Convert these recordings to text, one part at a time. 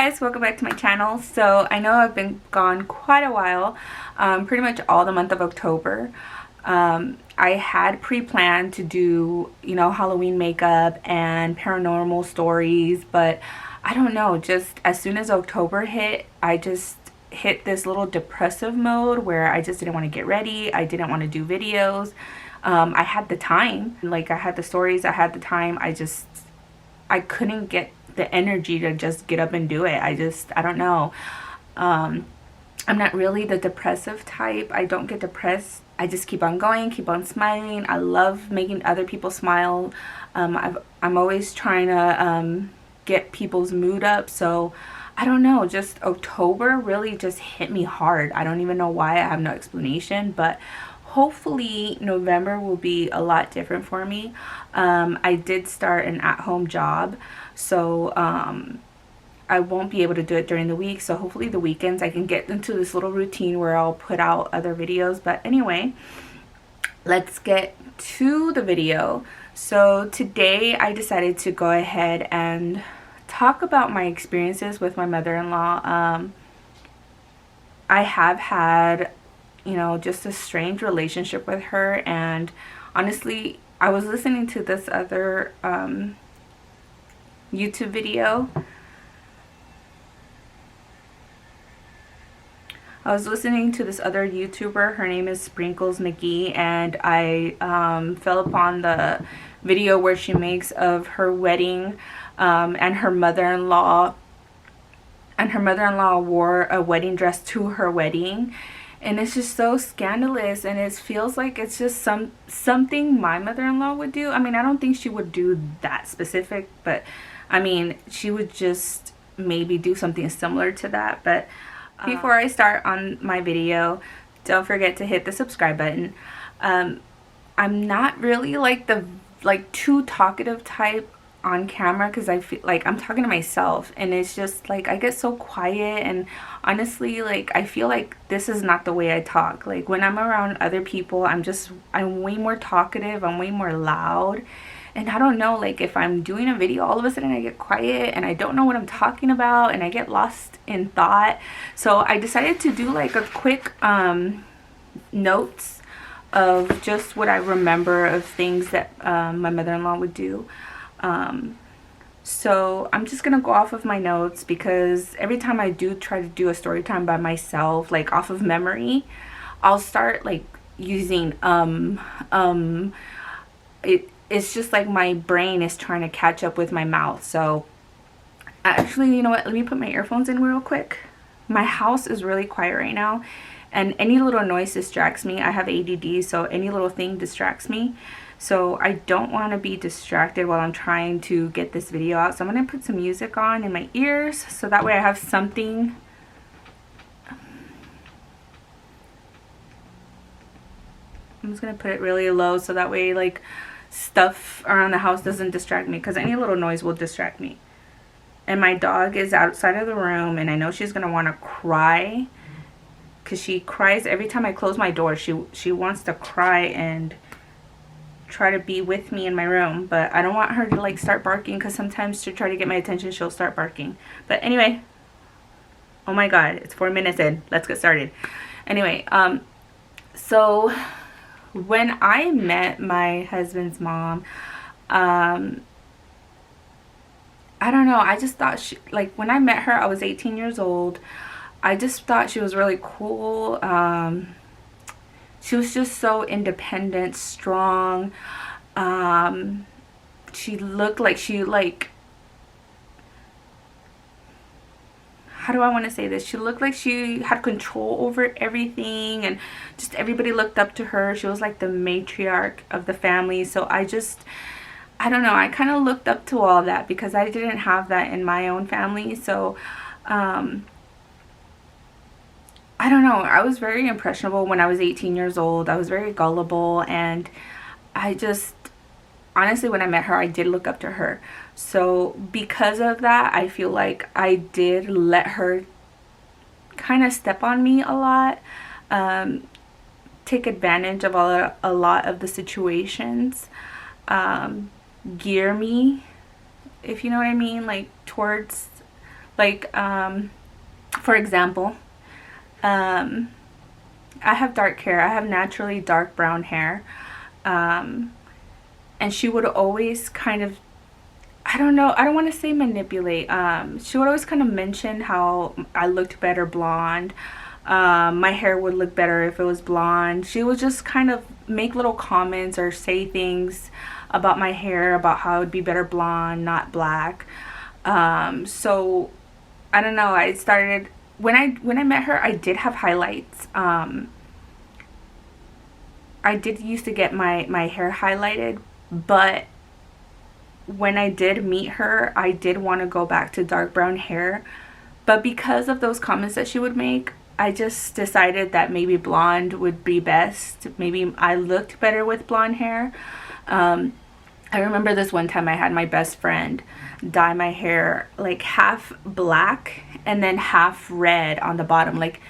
guys, welcome back to my channel. So I know I've been gone quite a while, pretty much all the month of October. I had pre-planned to do, Halloween makeup and paranormal stories, but I don't know, just as soon as October hit, I just hit this little depressive mode where I just didn't want to get ready. I didn't want to do videos. I had the time, like I had the stories, I had the time. I couldn't get the energy to just get up and do it. I don't know. I'm not really the depressive type. I don't get depressed. I just keep on going, keep on smiling. I love making other people smile. I'm always trying to get people's mood up. So I don't know, just October really just hit me hard. I don't even know why. I have no explanation, but hopefully November will be a lot different for me. I did start an at-home job, so I won't be able to do it during the week. So hopefully the weekends I can get into this little routine where I'll put out other videos. But anyway, let's get to the video. So today I decided to go ahead and talk about my experiences with my mother-in-law. I have had, just a strange relationship with her, and honestly, I was listening to this other YouTube video. I was listening to this other YouTuber. Her name is Sprinkles McGee, and I fell upon the video where she makes of her wedding, and her mother-in-law. And her mother-in-law wore a wedding dress to her wedding, and it's just so scandalous, and it feels like it's just something my mother-in-law would do. I mean, I don't think she would do that specific, but I mean, she would just maybe do something similar to that. But before I start on my video, don't forget to hit the subscribe button. I'm not really like the too talkative type on camera, because I feel like I'm talking to myself, and it's just like I get so quiet, and honestly, like I feel like this is not the way I talk. Like when I'm around other people, I'm way more talkative, I'm way more loud. And I don't know, like if I'm doing a video, all of a sudden I get quiet and I don't know what I'm talking about, and I get lost in thought. So I decided to do like a quick notes of just what I remember of things that my mother-in-law would do. So I'm just gonna go off of my notes, because every time I do try to do a story time by myself, like off of memory, I'll start like using it's just like my brain is trying to catch up with my mouth. So actually, you know what, let me put my earphones in real quick. My house is really quiet right now, and any little noise distracts me. I have ADD, so any little thing distracts me. So I don't want to be distracted while I'm trying to get this video out. So I'm going to put some music on in my ears, so that way I have something. I'm just going to put it really low, so that way like stuff around the house doesn't distract me, because any little noise will distract me. And my dog is outside of the room, and I know she's going to want to cry, because she cries every time I close my door. She wants to cry and try to be with me in my room, but I don't want her to like start barking, because sometimes to try to get my attention she'll start barking. But anyway, oh my god, it's 4 minutes in. Let's get started. Anyway, so when I met my husband's mom, I don't know, I just thought she, like when I met her, I was 18 years old. I just thought she was really cool. She was just so independent, strong. She looked like how do I want to say this? She looked like she had control over everything, and just everybody looked up to her. She was like the matriarch of the family. So I don't know, I kind of looked up to all of that, because I didn't have that in my own family. So I don't know, I was very impressionable when I was 18 years old. I was very gullible, and honestly, when I met her, I did look up to her. So because of that, I feel like I did let her kind of step on me a lot, take advantage of a lot of the situations, gear me, if you know what I mean, like towards Like, for example, I have dark hair. I have naturally dark brown hair. And she would always kind of, I don't know, I don't want to say manipulate. She would always kind of mention how I looked better blonde. My hair would look better if it was blonde. She would just kind of make little comments or say things about my hair, about how it would be better blonde, not black. So I don't know. I started when I met her. I did have highlights. I did used to get my hair highlighted, but when I did meet her, I did want to go back to dark brown hair. But because of those comments that she would make, I just decided that maybe blonde would be best. Maybe I looked better with blonde hair. I remember this one time I had my best friend dye my hair like half black and then half red on the bottom. Like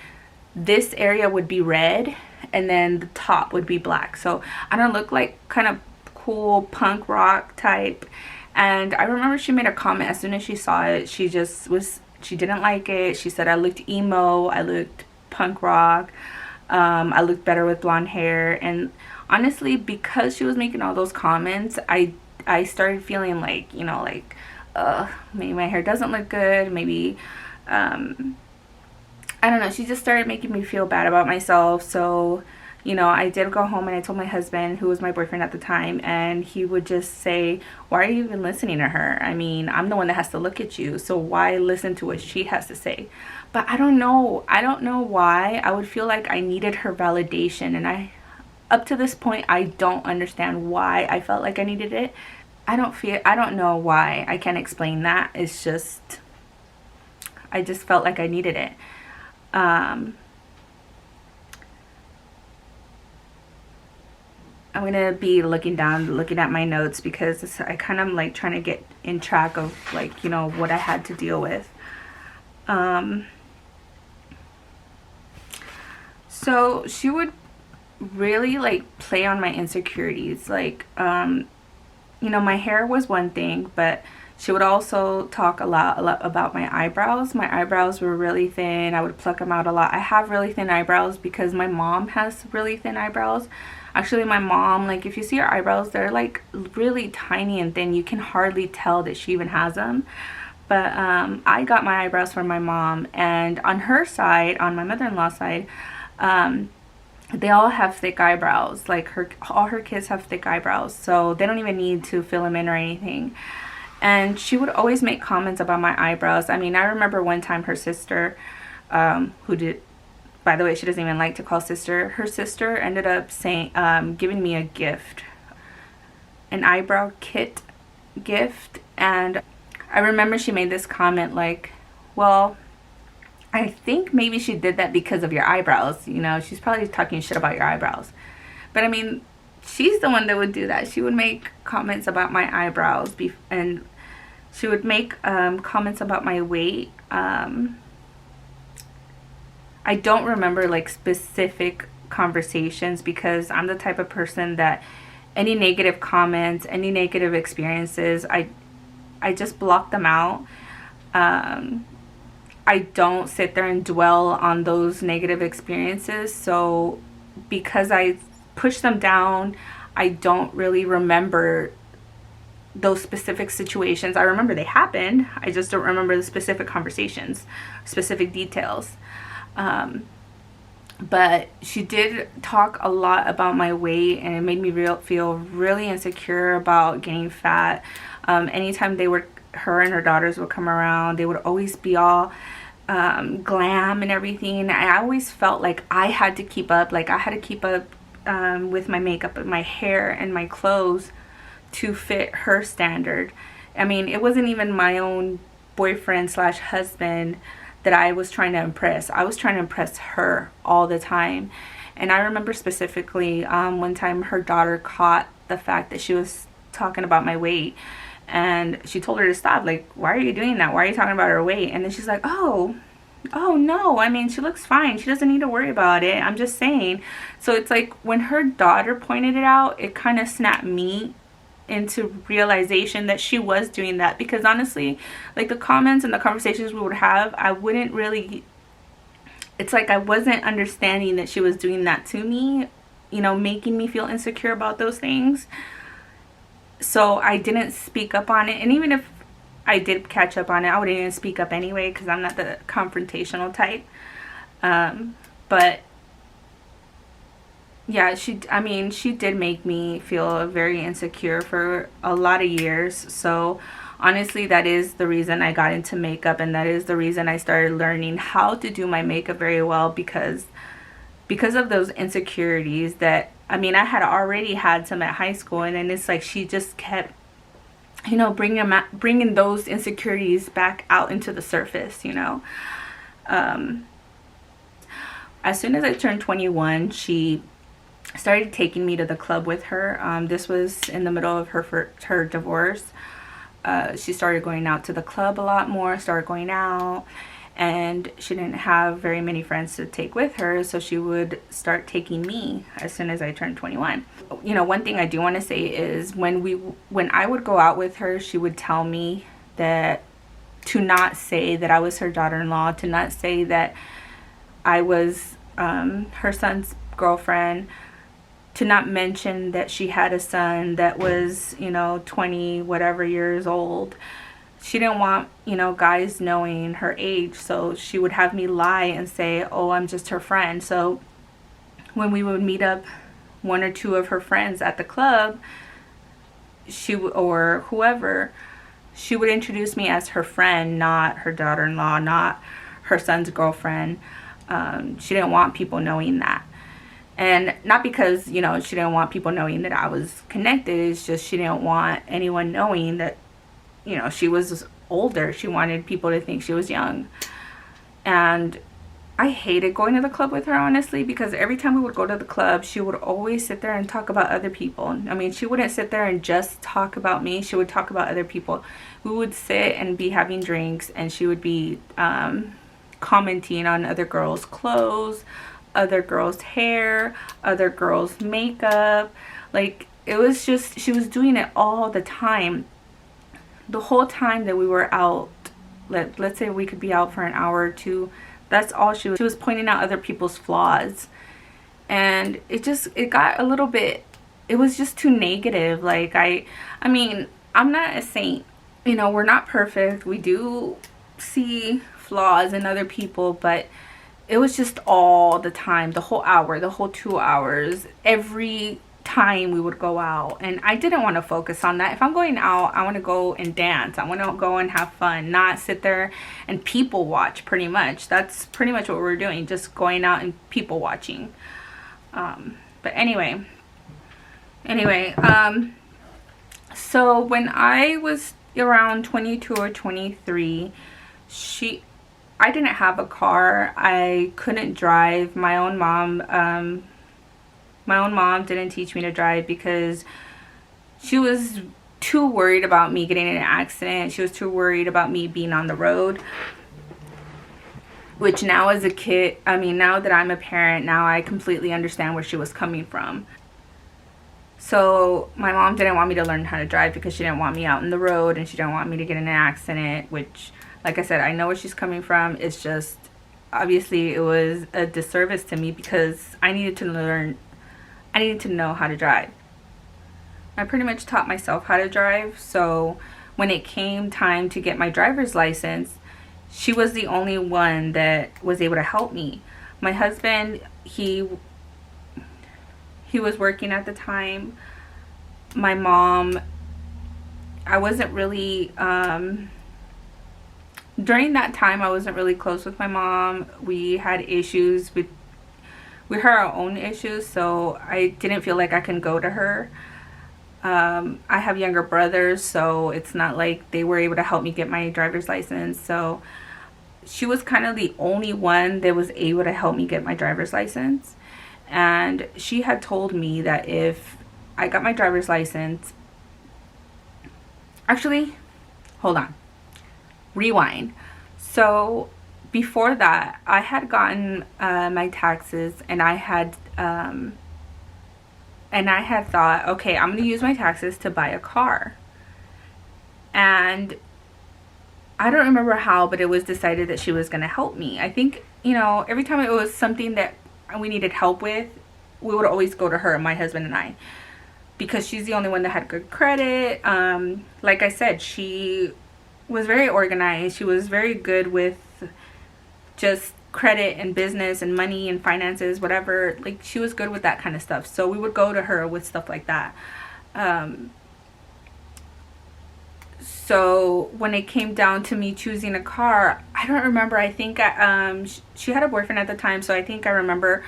this area would be red and then the top would be black. So I don't look like kind of cool punk rock type. And I remember she made a comment as soon as she saw it. She didn't like it. She said I looked emo, I looked punk rock, I looked better with blonde hair. And honestly, because she was making all those comments, I started feeling like, you know, like maybe my hair doesn't look good, maybe I don't know, she just started making me feel bad about myself. So, you know, I did go home and I told my husband, who was my boyfriend at the time, and he would just say, why are you even listening to her? I mean, I'm the one that has to look at you, so why listen to what she has to say? But I don't know why I would feel like I needed her validation, and up to this point, I don't understand why I felt like I needed it. I don't know why. I can't explain that. It's just, I just felt like I needed it. I'm gonna be looking at my notes because I kind of like trying to get in track of, like, you know, what I had to deal with. So she would really like play on my insecurities. Like, you know, my hair was one thing, but she would also talk a lot about my eyebrows. My eyebrows were really thin. I would pluck them out a lot. I have really thin eyebrows because my mom has really thin eyebrows. Actually, my mom, like, if you see her eyebrows, they're like really tiny and thin. You can hardly tell that she even has them. But I got my eyebrows from my mom, and on her side, on my mother-in-law's side, they all have thick eyebrows. Like all her kids have thick eyebrows, so they don't even need to fill them in or anything. And she would always make comments about my eyebrows. I mean, I remember one time her sister, who did, by the way, she doesn't even like to call sister. Her sister ended up saying, giving me a gift, an eyebrow kit gift. And I remember she made this comment like, well, I think maybe she did that because of your eyebrows. You know, she's probably talking shit about your eyebrows. But I mean, she's the one that would do that. She would make comments about my eyebrows, and she would make comments about my weight. I don't remember like specific conversations because I'm the type of person that any negative comments, any negative experiences, I just block them out. I don't sit there and dwell on those negative experiences. So because I push them down, I don't really remember those specific situations. I remember they happened. I just don't remember the specific conversations, specific details. But she did talk a lot about my weight, and it made me feel really insecure about getting fat. Anytime her and her daughters would come around, they would always be all glam and everything. I always felt like I had to keep up. Like I had to keep up with my makeup and my hair and my clothes to fit her standard. I mean, it wasn't even my own boyfriend slash husband that I was trying to impress. I was trying to impress her all the time. And I remember specifically one time her daughter caught the fact that she was talking about my weight, and she told her to stop. Like, why are you doing that? Why are you talking about her weight? And then she's like, oh no, I mean, she looks fine, she doesn't need to worry about it, I'm just saying. So it's like when her daughter pointed it out, it kind of snapped me into realization that she was doing that, because honestly, like, the comments and the conversations we would have, I wouldn't really, it's like I wasn't understanding that she was doing that to me, you know, making me feel insecure about those things. So I didn't speak up on it. And even if I did catch up on it, I wouldn't even speak up anyway, because I'm not the confrontational type. But yeah, she did make me feel very insecure for a lot of years. So honestly, that is the reason I got into makeup, and that is the reason I started learning how to do my makeup very well, because of those insecurities that, I had already had some at high school, and then it's like she just kept, you know, bringing those insecurities back out into the surface, you know. As soon as I turned 21, she started taking me to the club with her. This was in the middle of her divorce. She started going out to the club a lot more, started going out, and she didn't have very many friends to take with her, so she would start taking me as soon as I turned 21. You know, one thing I do want to say is when I would go out with her, she would tell me that to not say that I was her daughter-in-law, to not say that I was her son's girlfriend, to not mention that she had a son that was, you know, 20 whatever years old. She didn't want, you know, guys knowing her age, so she would have me lie and say, oh, I'm just her friend. So when we would meet up, one or two of her friends at the club, or whoever, she would introduce me as her friend, not her daughter-in-law, not her son's girlfriend. She didn't want people knowing that. And not because, you know, she didn't want people knowing that I was connected. It's just she didn't want anyone knowing that, you know, she was older. She wanted people to think she was young. And I hated going to the club with her, honestly, because every time we would go to the club, she would always sit there and talk about other people. I mean, she wouldn't sit there and just talk about me. She would talk about other people. We would sit and be having drinks, and she would be commenting on other girls' clothes, other girls' hair, other girls' makeup. Like, it was just, she was doing it all the time. The whole time that we were out, let's say we could be out for an hour or two, that's all she was pointing out other people's flaws. And it got a little bit, it was just too negative. Like, I mean, I'm not a saint, you know, we're not perfect. We do see flaws in other people, but it was just all the time, the whole hour, the whole 2 hours, every time we would go out. And I didn't want to focus on that. If I'm going out, I want to go and dance. I want to go and have fun, not sit there and people watch. Pretty much, that's pretty much what we're doing, just going out and people watching. But anyway, so when I was around 22 or 23, I didn't have a car. I couldn't drive. My own mom didn't teach me to drive because she was too worried about me getting in an accident. She was too worried about me being on the road. Which now as a kid, I mean, now that I'm a parent, now I completely understand where she was coming from. So my mom didn't want me to learn how to drive because she didn't want me out on the road, and she didn't want me to get in an accident, which, like I said, I know where she's coming from. It's just, obviously, it was a disservice to me because I needed to know how to drive. I pretty much taught myself how to drive, so when it came time to get my driver's license, she was the only one that was able to help me. My husband, he was working at the time. My mom, I wasn't really, during that time, I wasn't really close with my mom. We had issues with had our own issues, so I didn't feel like I can go to her. I have younger brothers, so it's not like they were able to help me get my driver's license. So she was kind of the only one that was able to help me get my driver's license. And she had told me that if I got my driver's license, actually, hold on, rewind. So before that, I had gotten my taxes, and I had And I had thought, okay, I'm going to use my taxes to buy a car. And I don't remember how, but it was decided that she was going to help me. I think, you know, every time it was something that we needed help with, we would always go to her, my husband and I, because she's the only one that had good credit. Like I said, she was very organized. She was very good with just credit and business and money and finances, whatever. Like, she was good with that kind of stuff. So we would go to her with stuff like that. So when it came down to me choosing a car, I don't remember. I think she had a boyfriend at the time, so I think I remember.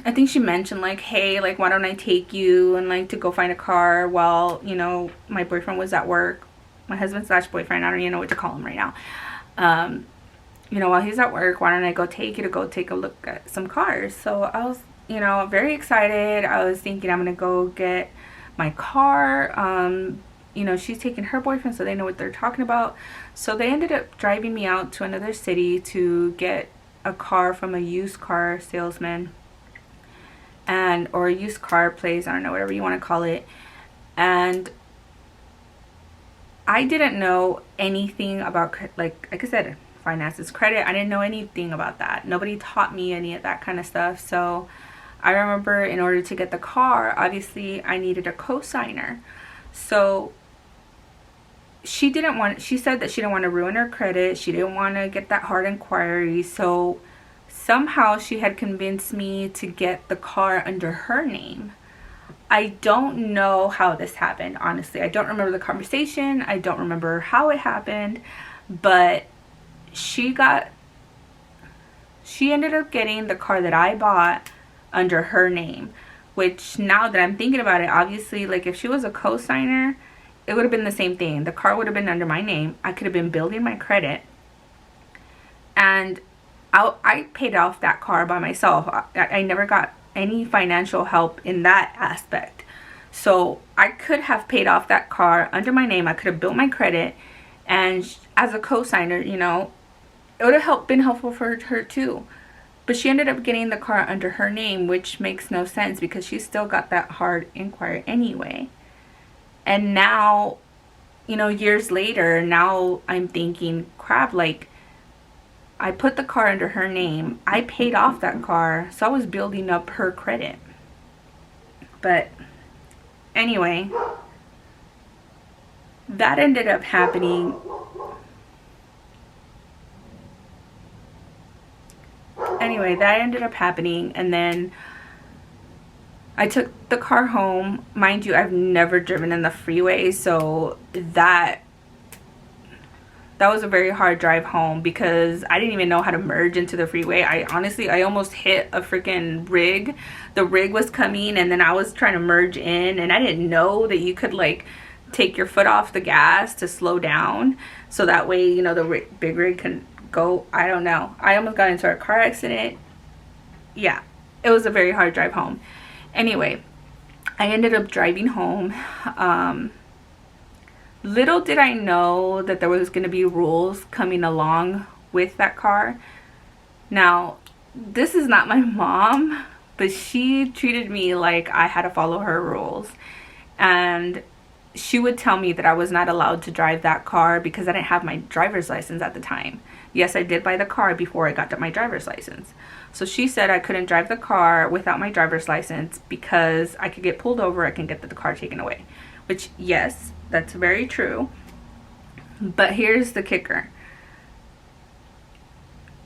I think she mentioned, like, hey, like, why don't I take you and, like, to go find a car while, you know, my boyfriend was at work. My husband slash boyfriend, I don't even know what to call him right now. You know, while he's at work, why don't I go take you to go take a look at some cars? So I was, you know, very excited. I was thinking I'm going to go get my car. You know, she's taking her boyfriend, so they know what they're talking about. So they ended up driving me out to another city to get a car from a used car salesman, or a used car place, I don't know, whatever you want to call it. And I didn't know anything about, like I said, finances, credit. I didn't know anything about that. Nobody taught me any of that kind of stuff. So I remember, in order to get the car, obviously I needed a co-signer. So she said that she didn't want to ruin her credit. She didn't want to get that hard inquiry. So somehow she had convinced me to get the car under her name. I don't know how this happened, honestly. I don't remember the conversation. I don't remember how it happened. But she ended up getting the car that I bought under her name. Which, now that I'm thinking about it, obviously, like, if she was a co-signer, it would have been the same thing. The car would have been under my name. I could have been building my credit. And I paid off that car by myself. I never got any financial help in that aspect. So I could have paid off that car under my name. I could have built my credit. And as a co-signer, you know, it would have been helpful for her too. But she ended up getting the car under her name, which makes no sense because she still got that hard inquiry anyway. And now, you know, years later, now I'm thinking, crap, like, I put the car under her name. I paid off that car, so I was building up her credit. But anyway, that ended up happening. And then I took the car home. Mind you, I've never driven in the freeway, so that was a very hard drive home because I didn't even know how to merge into the freeway. I almost hit a freaking rig. The rig was coming, and then I was trying to merge in, and I didn't know that you could, like, take your foot off the gas to slow down, so that way, you know, the big rig can go. I don't know. I almost got into a car accident. Yeah, it was a very hard drive home. Anyway, I ended up driving home. Little did I know that there was going to be rules coming along with that car. Now, this is not my mom, but she treated me like I had to follow her rules. And she would tell me that I was not allowed to drive that car because I didn't have my driver's license at the time. Yes, I did buy the car before I got my driver's license. So she said I couldn't drive the car without my driver's license because I could get pulled over, I can get the car taken away. Which, yes, that's very true. But here's the kicker.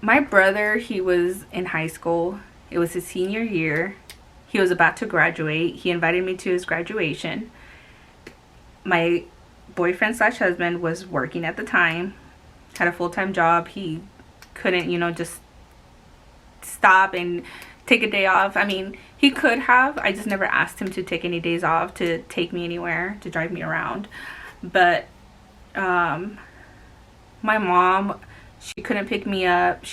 My brother, he was in high school. It was his senior year. He was about to graduate. He invited me to his graduation. My boyfriend slash husband was working at the time, had a full-time job. He couldn't, you know, just stop and take a day off. I mean, he could have. I just never asked him to take any days off to take me anywhere, to drive me around. But my mom, she couldn't pick me up.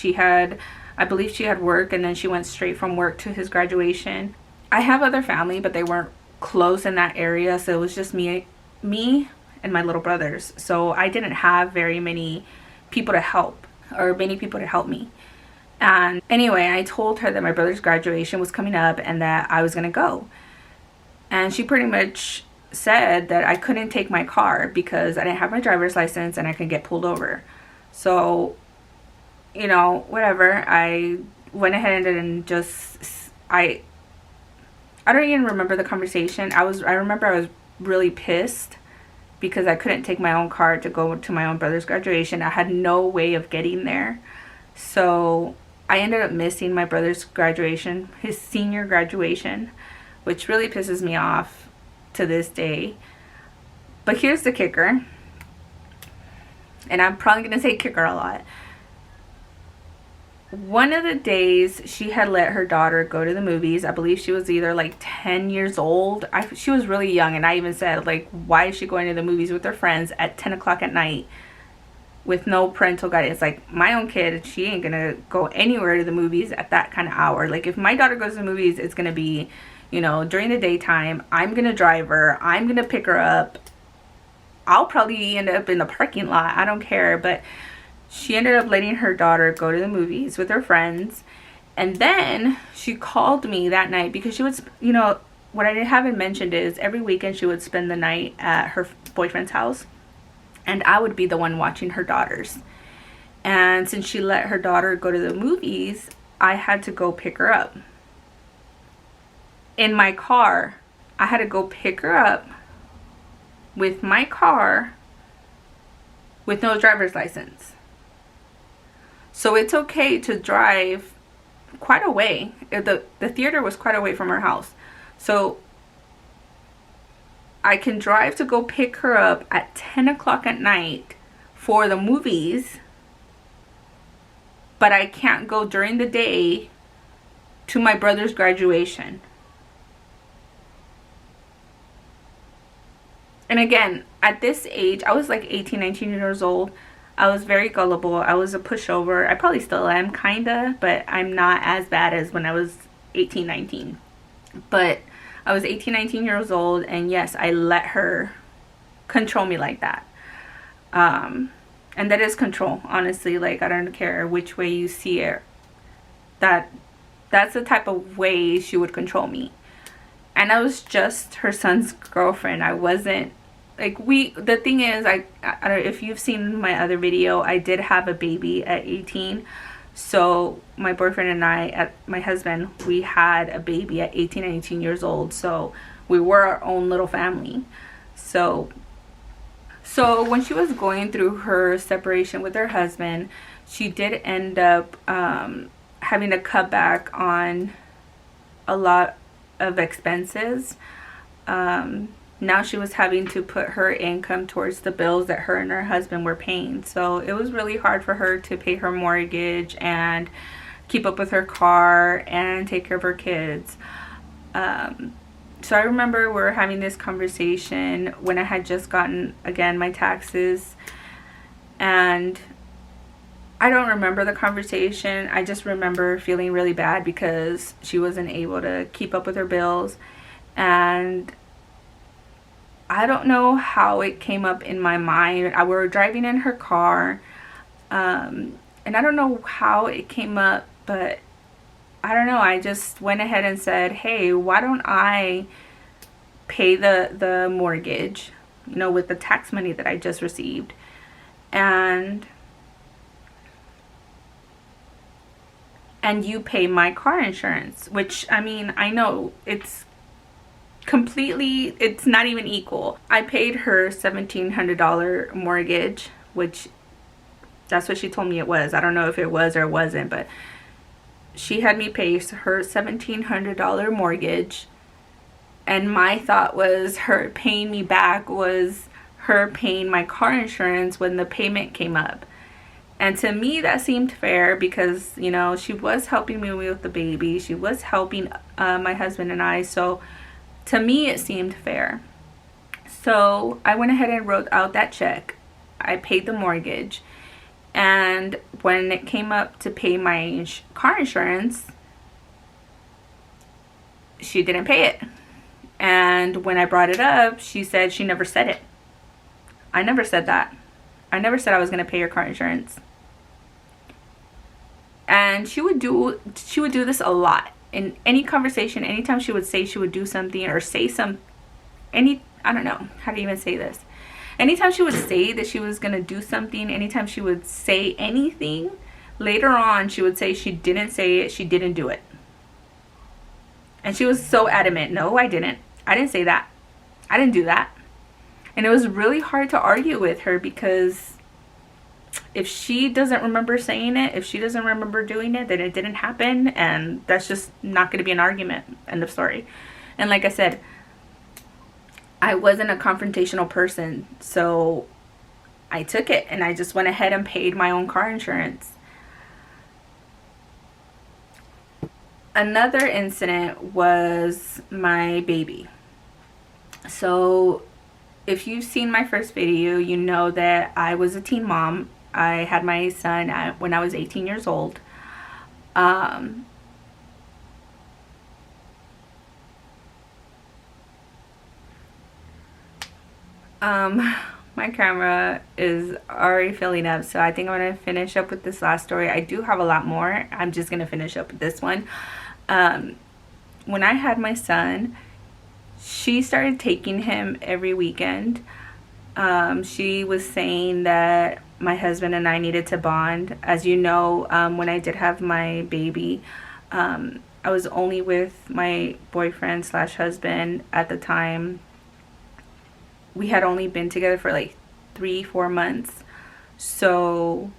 I believe she had work, and then she went straight from work to his graduation. I have other family, but they weren't close in that area, so it was just me and my little brothers. So I didn't have very many people to help, or many people to help me. And anyway, I told her that my brother's graduation was coming up and that I was going to go. And she pretty much said that I couldn't take my car because I didn't have my driver's license and I could get pulled over. So, you know, whatever. I went ahead and just, I don't even remember the conversation. I remember I was really pissed because I couldn't take my own car to go to my own brother's graduation. I had no way of getting there. So I ended up missing my brother's graduation, his senior graduation, which really pisses me off to this day. But here's the kicker, and I'm probably going to say kicker a lot. One of the days she had let her daughter go to the movies. I believe she was either like 10 years old. She was really young, and I even said, like, why is she going to the movies with her friends at 10 o'clock at night with no parental guidance? Like, my own kid, she ain't gonna go anywhere to the movies at that kind of hour. Like, if my daughter goes to the movies, it's gonna be, you know, during the daytime. I'm gonna drive her. I'm gonna pick her up. I'll probably end up in the parking lot. I don't care. But she ended up letting her daughter go to the movies with her friends. And then she called me that night because she was, you know, what I haven't mentioned is every weekend she would spend the night at her boyfriend's house. And I would be the one watching her daughters. And since she let her daughter go to the movies, I had to go pick her up. In my car, I had to go pick her up with my car with no driver's license. So it's okay to drive quite a way. The theater was quite a way from her house. So I can drive to go pick her up at 10 o'clock at night for the movies, but I can't go during the day to my brother's graduation. And again, at this age, I was like 18, 19 years old. I was very gullible. I was a pushover. I probably still am, kinda, but I'm not as bad as when I was 18, 19. But I was 18, 19 years old, and yes, I let her control me like that. And that is control, honestly. Like, I don't care which way you see it. That's the type of way she would control me. And I was just her son's girlfriend. I wasn't, like, the thing is, I don't, if you've seen my other video, I did have a baby at 18. So my boyfriend and my husband, we had a baby at 18 and 18 years old. So we were our own little family. So when she was going through her separation with her husband, she did end up having to cut back on a lot of expenses. Now she was having to put her income towards the bills that her and her husband were paying. So it was really hard for her to pay her mortgage and keep up with her car and take care of her kids. So I remember we were having this conversation when I had just gotten, again, my taxes. And I don't remember the conversation. I just remember feeling really bad because she wasn't able to keep up with her bills. And I don't know how it came up in my mind. We were driving in her car, and I don't know how it came up, but I don't know. I just went ahead and said, hey, why don't I pay the mortgage, you know, with the tax money that I just received, and you pay my car insurance, which, I mean, I know it's not even equal. I paid her $1,700 mortgage, which that's what she told me it was. I don't know if it was or it wasn't, but she had me pay her $1,700 mortgage, and my thought was her paying me back was her paying my car insurance when the payment came up. And to me, that seemed fair because, you know, she was helping me with the baby. She was helping my husband and I. So to me, it seemed fair. So I went ahead and wrote out that check. I paid the mortgage. And when it came up to pay my car insurance, she didn't pay it. And when I brought it up, she said she never said it. I never said that. I never said I was going to pay your car insurance. And she would do this a lot in any conversation. Anytime she would say she would do something or say I don't know how to even say this. Anytime she would say that she was going to do something, anytime she would say anything, later on she would say she didn't say it, she didn't do it. And she was so adamant, no, I didn't say that, I didn't do that. And it was really hard to argue with her, because if she doesn't remember saying it, if she doesn't remember doing it, then it didn't happen, and that's just not going to be an argument. End of story. And like I said, I wasn't a confrontational person, so I took it and I just went ahead and paid my own car insurance. Another incident was my baby. So if you've seen my first video, you know that I was a teen mom. I had my son when I was 18 years old. My camera is already filling up, so I think I'm going to finish up with this last story. I do have a lot more. I'm just going to finish up with this one. When I had my son, she started taking him every weekend. She was saying that my husband and I needed to bond. As you know, when I did have my baby, I was only with my boyfriend slash husband at the time. We had only been together for like 3-4 months. So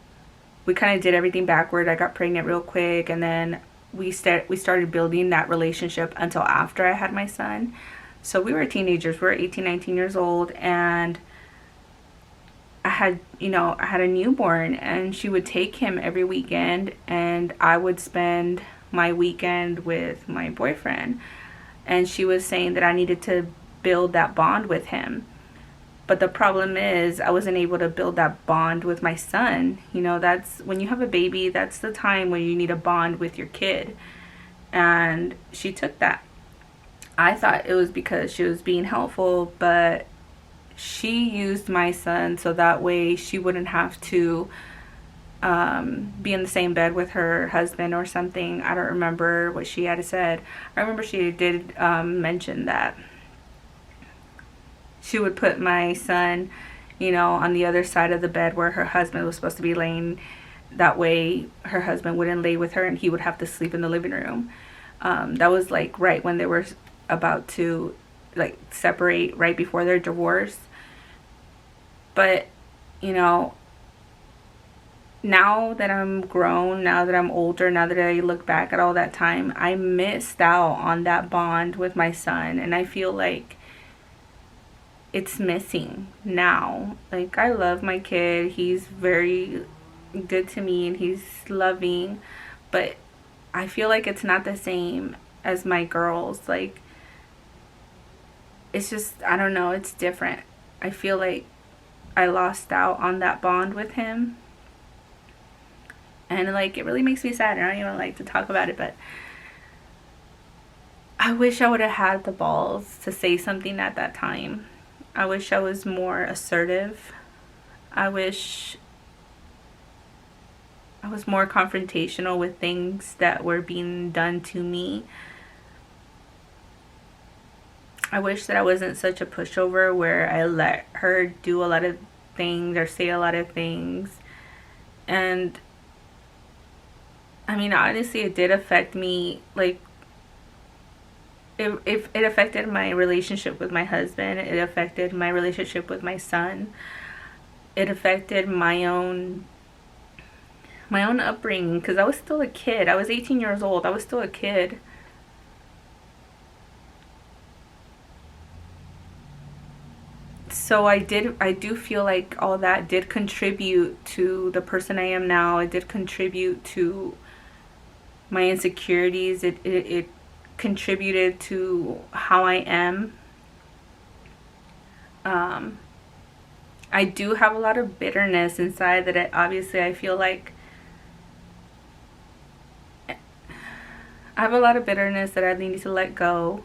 we kind of did everything backward. I got pregnant real quick, and then we started building that relationship until after I had my son. So we were teenagers. We were 18, 19 years old, and I had a newborn, and she would take him every weekend, and I would spend my weekend with my boyfriend. And she was saying that I needed to build that bond with him. But the problem is, I wasn't able to build that bond with my son. That's when you have a baby, that's the time when you need a bond with your kid. And she took that. I thought it was because she was being helpful, but she used my son so that way she wouldn't have to be in the same bed with her husband or something. I don't remember what she had said. I remember she did mention that she would put my son, on the other side of the bed where her husband was supposed to be laying. That way her husband wouldn't lay with her and he would have to sleep in the living room. That was like right when they were about to like separate, right before their divorce. But now that I'm grown, now that I'm older, now that I look back at all that time, I missed out on that bond with my son, and I feel like it's missing now. Like, I love my kid. He's very good to me and he's loving, but I feel like it's not the same as my girls. Like, it's just, I don't know, it's different. I feel like I lost out on that bond with him, and like, it really makes me sad. I don't even like to talk about it, but I wish I would have had the balls to say something at that time. I wish I was more assertive. I wish I was more confrontational with things that were being done to me. I wish that I wasn't such a pushover where I let her do a lot of things or say a lot of things. And I mean, honestly, it did affect me. Like, it affected my relationship with my husband. It affected my relationship with my son. It affected my own upbringing, because I was still a kid. I was 18 years old. I was still a kid. So I do feel like all that did contribute to the person I am now. It did contribute to my insecurities. It contributed to how I am. I do have a lot of bitterness inside that obviously I feel like I have a lot of bitterness that I need to let go,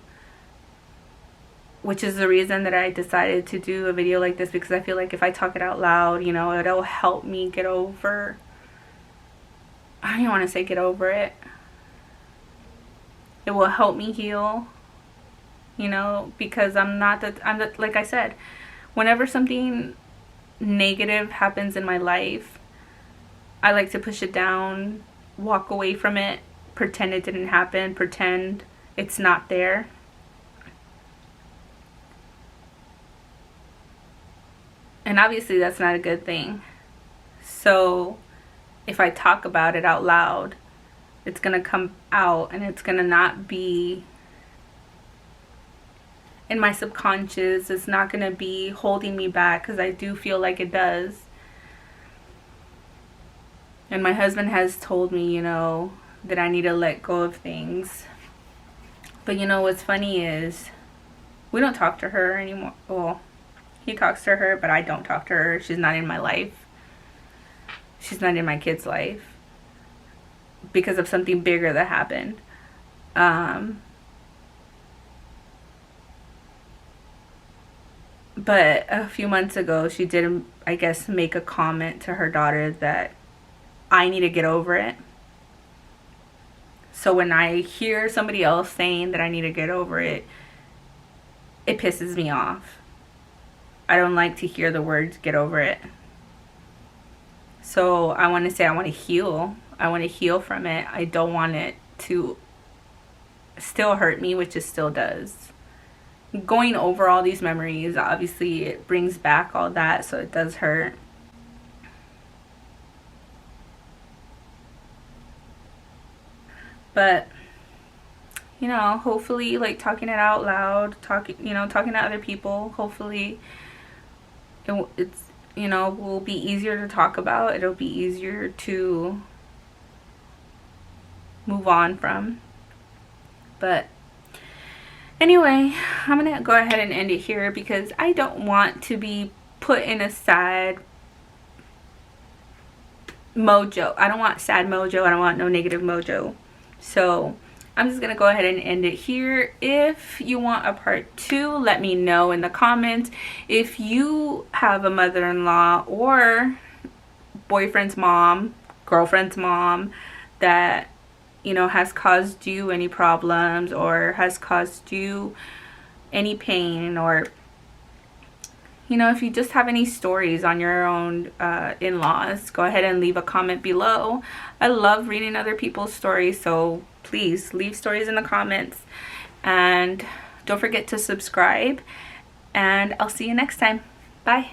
which is the reason that I decided to do a video like this, because I feel like if I talk it out loud, it'll help me get over I don't want to say get over it. It will help me heal, you know, because like I said, whenever something negative happens in my life, I like to push it down, walk away from it, pretend it didn't happen, pretend it's not there. And obviously that's not a good thing. So if I talk about it out loud, it's going to come out, and it's going to not be in my subconscious. It's not going to be holding me back, because I do feel like it does. And my husband has told me, you know, that I need to let go of things. But you know what's funny is we don't talk to her anymore. Well, he talks to her, but I don't talk to her. She's not in my life. She's not in my kid's life because of something bigger that happened. But a few months ago, she did, I guess, make a comment to her daughter that I need to get over it. So when I hear somebody else saying that I need to get over it, it pisses me off. I don't like to hear the words get over it. So I want to say I want to heal. I want to heal from it. I don't want it to still hurt me, which it still does. Going over all these memories, obviously it brings back all that, so it does hurt. But you know, hopefully, like, talking it out loud, talking to other people, hopefully it's, you know, will be easier to talk about. It'll be easier to move on from. But anyway, I'm gonna go ahead and end it here, because I don't want to be put in a sad mojo. I don't want sad mojo. I don't want no negative mojo. So I'm just gonna go ahead and end it here. If you want a part 2, let me know in the comments. If you have a mother-in-law or boyfriend's mom, girlfriend's mom that, you know, has caused you any problems or has caused you any pain, or, you know, if you just have any stories on your own in-laws, go ahead and leave a comment below. I love reading other people's stories, so please leave stories in the comments. And don't forget to subscribe, and I'll see you next time. Bye.